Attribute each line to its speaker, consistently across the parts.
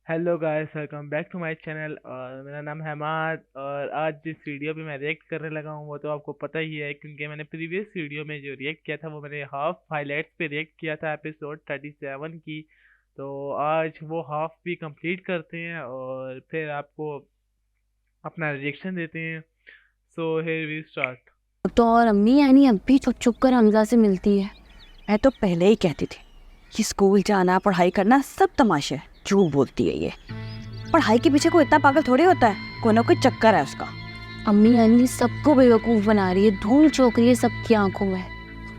Speaker 1: Hello guys, welcome back to my channel. और मेरा नाम है हमाद। और आज जिस वीडियो पे मैं रिएक्ट करने लगा हूँ वो तो आपको पता ही है, क्योंकि मैंने प्रीवियस वीडियो में जो रिएक्ट किया था वो मैंने हाफ हाइलाइट्स पे रिएक्ट किया था एपिसोड 37 की। तो आज वो हाफ भी कंप्लीट करते हैं और फिर आपको अपना रिएक्शन देते हैं। So here we start.
Speaker 2: तो और अम्मी यानी अब भी छुप छुप कर हमजा से मिलती है।
Speaker 3: मैं तो पहले ही कहती थी कि स्कूल जाना पढ़ाई करना सब तमाशे है। झूठ बोलती है ये। पढ़ाई के पीछे कोई इतना पागल थोड़ी होता है, कोई ना कोई चक्कर है उसका।
Speaker 2: अम्मी यानी सबको बेवकूफ़ बना रही है, धूल चौंक रही है सबकी आंखों में।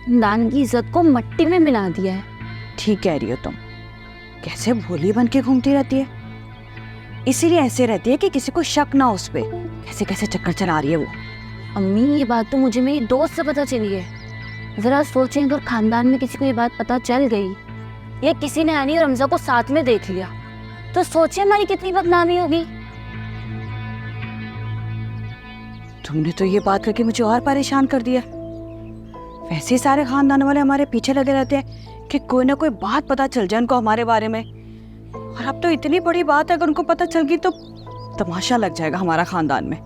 Speaker 2: नान की इज्जत को मट्टी में मिला दिया है।
Speaker 3: ठीक कह रही हो तुम। कैसे भोली बन के घूमती रहती है, इसीलिए ऐसे रहती है कि किसी को शक ना हो उस पे। कैसे कैसे चक्कर चला रही है वो।
Speaker 2: अम्मी ये बात तो मुझे मेरी दोस्त से पता चली है। जरा सोचें, अगर खानदान में किसी को ये बात पता चल गई या किसी ने यानी और हमजा को साथ में देख लिया तो सोचिए हमारी कितनी बदनामी होगी।
Speaker 3: तुमने तो ये बात करके मुझे और परेशान कर दिया। वैसे ही सारे खानदान वाले हमारे पीछे लगे रहते हैं कि कोई ना कोई बात पता चल जाए उनको हमारे बारे में। और अब तो इतनी बड़ी बात है, अगर उनको पता चल गई तो तमाशा लग जाएगा हमारा खानदान में।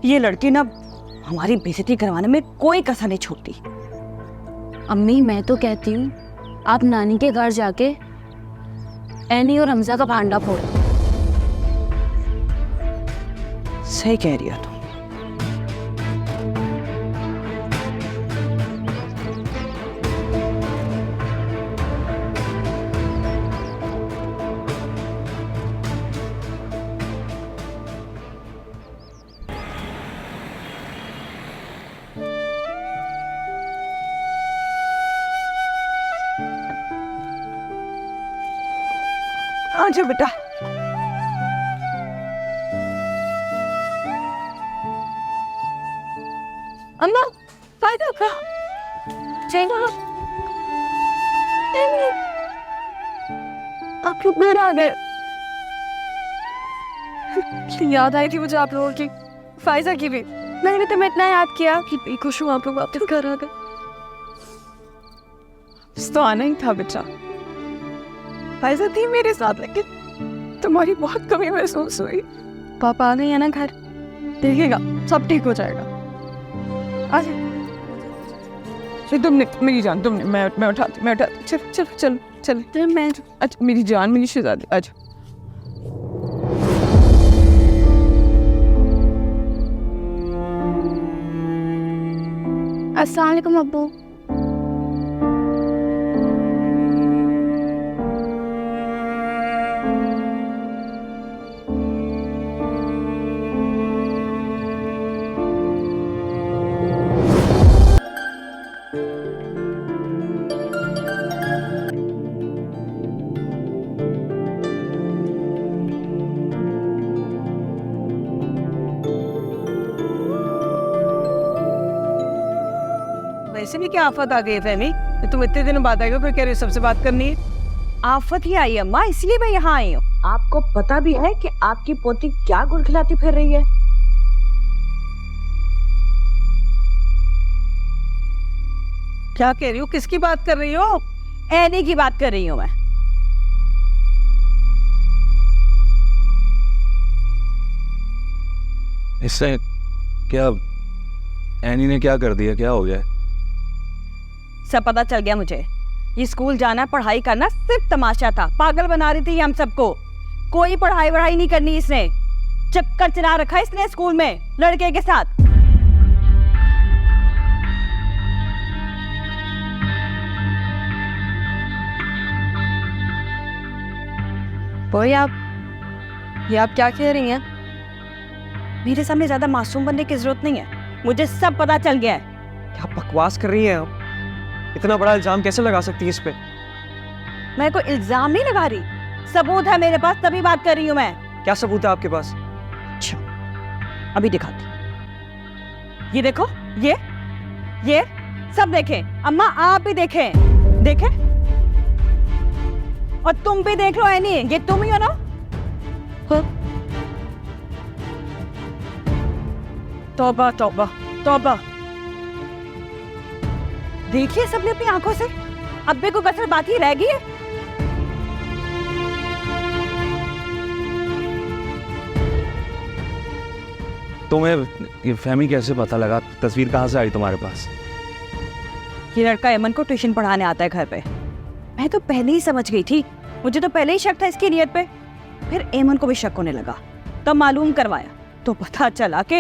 Speaker 3: ये लड़की ना हमारी बेइज्जती करवाने में कोई कसर नहीं छोड़ती।
Speaker 2: अम्मी मैं तो कहती हूँ आप नानी के घर जाके एनी और हमजा का भांडा फोड़ो।
Speaker 3: सही कह रही हो तुम। आजा बेटा।
Speaker 2: अम्मा फायदा का चेंगा आप लोग घर आ गए।
Speaker 4: याद आई थी मुझे आप लोगों की, फायजा की भी। मैंने तुम्हें इतना याद किया कि बड़ी खुश हूँ आप लोग वापस घर आ गए। तो आना ही था बेटा। फायजा थी मेरे साथ, लेकिन तुम्हारी बहुत कमी महसूस हुई। पापा आ गए हैं ना घर, देखिएगा सब ठीक हो जाएगा। आजा तुमने मेरी जान, तुमने मैं उठाती। चल चल चल चल
Speaker 2: तो मैं
Speaker 4: अच्छा मेरी जान, मेरी शहजादी आजा।
Speaker 2: अस्सलाम वालेकुम अब्बू।
Speaker 5: वैसे भी क्या आफत आ गई है फहमी, तुम इतने दिनों बाद आई हो, फिर कह रहे हो सबसे बात करनी है।
Speaker 3: आफत ही आई अम्मा, इसलिए मैं यहाँ आई हूँ। आपको पता भी है कि आपकी पोती क्या गुल खिलाती फिर रही है।
Speaker 5: क्या कह रही हो, किसकी बात कर रही हो?
Speaker 3: एनी की बात कर रही हूँ मैं।
Speaker 6: इससे क्या एनी ने क्या कर दिया, क्या हो गया?
Speaker 3: सब पता चल गया मुझे। ये स्कूल जाना पढ़ाई करना सिर्फ तमाशा था। पागल बना रही थी हम सबको। कोई पढ़ाई वढ़ाई नहीं करनी इसने। चक्कर चला रखा है इसने स्कूल में लड़के के साथ।
Speaker 4: बोई आप ये आप क्या कह रही हैं?
Speaker 3: मेरे सामने ज्यादा मासूम बनने की जरूरत नहीं है। मुझे सब पता चल गया है।
Speaker 7: क्या बकवास कर रही हैं आप? इतना बड़ा इल्जाम कैसे लगा सकती है इस पे?
Speaker 3: मैं कोई इल्जाम नहीं लगा रही, सबूत है मेरे पास, तभी बात कर रही हूँ मैं।
Speaker 7: क्या सबूत है आपके पास?
Speaker 3: अच्छा अभी दिखाती। ये देखो, ये सब देखें। अम्मा आप भी देखें, देखें। और तुम भी देख लो एनी, ये तुम ही हो ना? हाँ? तौबा तौबा तौबा। देखिए सबने अपनी आंखों से, अब भी कोई कसर बाकी रह गई है?
Speaker 6: तुम्हें ये फहमी कैसे पता लगा? तस्वीर कहाँ से आई तुम्हारे पास?
Speaker 3: ये लड़का एमन को ट्यूशन पढ़ाने आता है घर पे। मैं तो पहले ही समझ गई थी, मुझे तो पहले ही शक था इसकी नीयत पे। फिर एमन को भी शक होने लगा, तब मालूम करवाया तो पता चला कि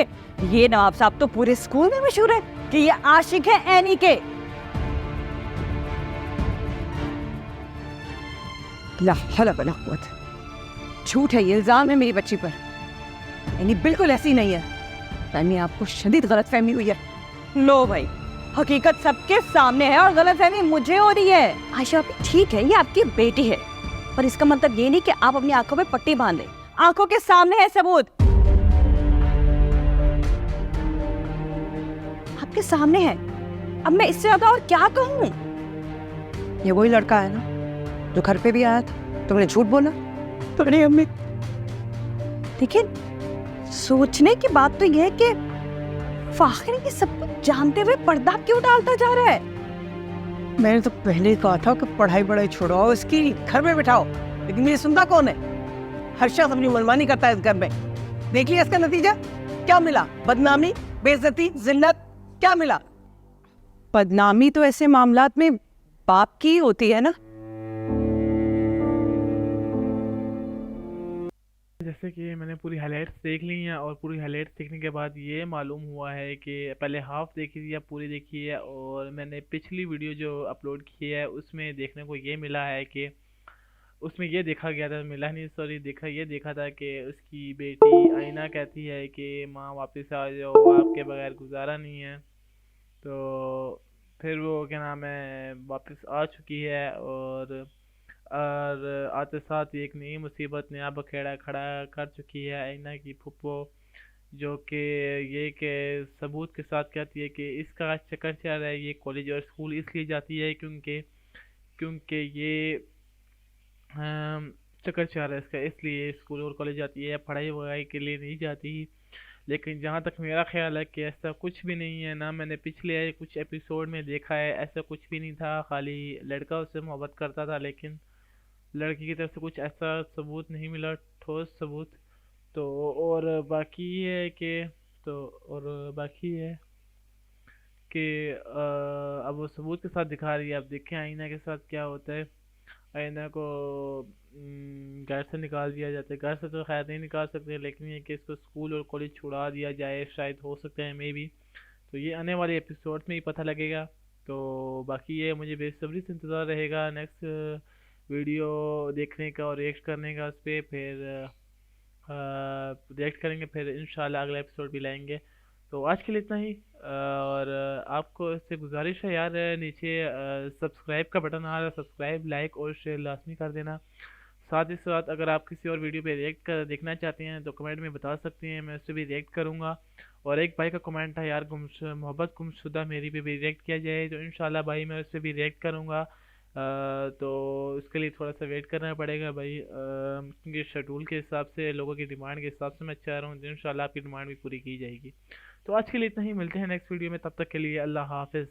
Speaker 3: ये नवाब साहब तो पूरे स्कूल में मशहूर है कि ये आशिक है एनी के। ला हौला वला कुव्वत। झूठ है ये इल्जाम है मेरी बच्ची पर। एनी बिल्कुल ऐसी नहीं है। फहमी आपको शदीद गलतफहमी हुई है। लो भाई, हकीकत सबके सामने है और गलतफहमी मुझे हो रही है। आयशा आप ठीक है, ये आपकी बेटी है, पर इसका मतलब ये नहीं कि आप अपनी आंखों पे पट्टी बांध लें। आंखों के सामने है सबूत, आपके सामने है। अब मैं इससे ज्यादा और क्या कहूँ?
Speaker 5: ये वही लड़का है ना जो घर पे भी आया था? तुमने झूठ बोला?
Speaker 3: बड़ी अम्मी, लेकिन सोचने की बात तो यह है कि फाखिर ये सब कुछ जानते हुए पर्दा क्यों डालता जा रहा है?
Speaker 5: मैंने तो पहले ही कहा था कि पढ़ाई बढ़ाई छोड़ाओ, इसकी घर में बिठाओ, लेकिन ये सुनता कौन है? हर शख्स अपनी मनमानी करता है इस घर में। देख लिया इसका नतीजा क्या मिला? बदनामी, बेइज्जती, जिल्लत, क्या मिला?
Speaker 3: बदनामी तो ऐसे मामलात में बाप की ही होती है ना।
Speaker 1: जैसे कि मैंने पूरी हाइलाइट्स देख ली हैं और पूरी हाइलाइट्स देखने के बाद ये मालूम हुआ है कि पहले हाफ देखी थी या पूरी देखी है, और मैंने पिछली वीडियो जो अपलोड की है उसमें देखने को ये मिला है कि उसमें ये देखा गया था, मिला नहीं सॉरी, देखा था कि उसकी बेटी आईना कहती है कि माँ वापस आ जाओ, आपके बगैर गुजारा नहीं है। तो फिर वो क्या नाम है वापस आ चुकी है, और आते साथ एक नई मुसीबत, नया बखेड़ा खड़ा कर चुकी है आईना की फुप्पो, जो कि ये के सबूत के साथ कहती है कि इसका चक्कर चल रहा है, ये कॉलेज और स्कूल इसलिए जाती है क्योंकि ये चक्कर चल रहा है इसका, इसलिए स्कूल और कॉलेज जाती है, पढ़ाई वढ़ाई के लिए नहीं जाती। लेकिन जहाँ तक मेरा ख्याल है कि ऐसा कुछ भी नहीं है ना, मैंने पिछले कुछ एपिसोड में देखा है, ऐसा कुछ भी नहीं था। खाली लड़का उससे मोहब्बत करता था, लेकिन लड़की की तरफ से कुछ ऐसा सबूत नहीं मिला, ठोस सबूत। तो और बाकी ये है कि बाकी है कि अब वो सबूत के साथ दिखा रही है। अब देखें आईना के साथ क्या होता है। आईना को घर से निकाल दिया जाता है, घर से तो खैर नहीं निकाल सकते, लेकिन ये कि इसको स्कूल और कॉलेज छुड़ा दिया जाए, शायद हो सकता है मे भी। तो ये आने वाले एपिसोड में ही पता लगेगा। तो बाकी ये मुझे बेसब्री से इंतज़ार रहेगा नेक्स्ट वीडियो देखने का और रिएक्ट करने का उस पर। फिर रिएक्ट करेंगे, फिर इंशाल्लाह अगला एपिसोड भी लाएंगे। तो आज के लिए इतना ही, और आपको इससे गुजारिश है यार, नीचे सब्सक्राइब का बटन आ रहा है, सब्सक्राइब, लाइक और शेयर लाजमी कर देना। साथ ही साथ अगर आप किसी और वीडियो पे रिएक्ट कर देखना चाहते हैं तो कमेंट में बता सकते हैं, मैं उस पर भी रिएक्ट करूँगा। और एक भाई का कमेंट था यार, मोहब्बत गुमशुदा मेरी पे भी रिएक्ट किया जाए, तो इंशाल्लाह भाई मैं उस पर भी रिएक्ट करूँगा। तो उसके लिए थोड़ा सा वेट करना पड़ेगा भाई, क्योंकि शेड्यूल के हिसाब से, लोगों की डिमांड के हिसाब से मैं चाह रहा हूँ, तो इंशाल्लाह आपकी डिमांड भी पूरी की जाएगी। तो आज के लिए इतना ही, मिलते हैं नेक्स्ट वीडियो में, तब तक के लिए अल्लाह हाफिज़।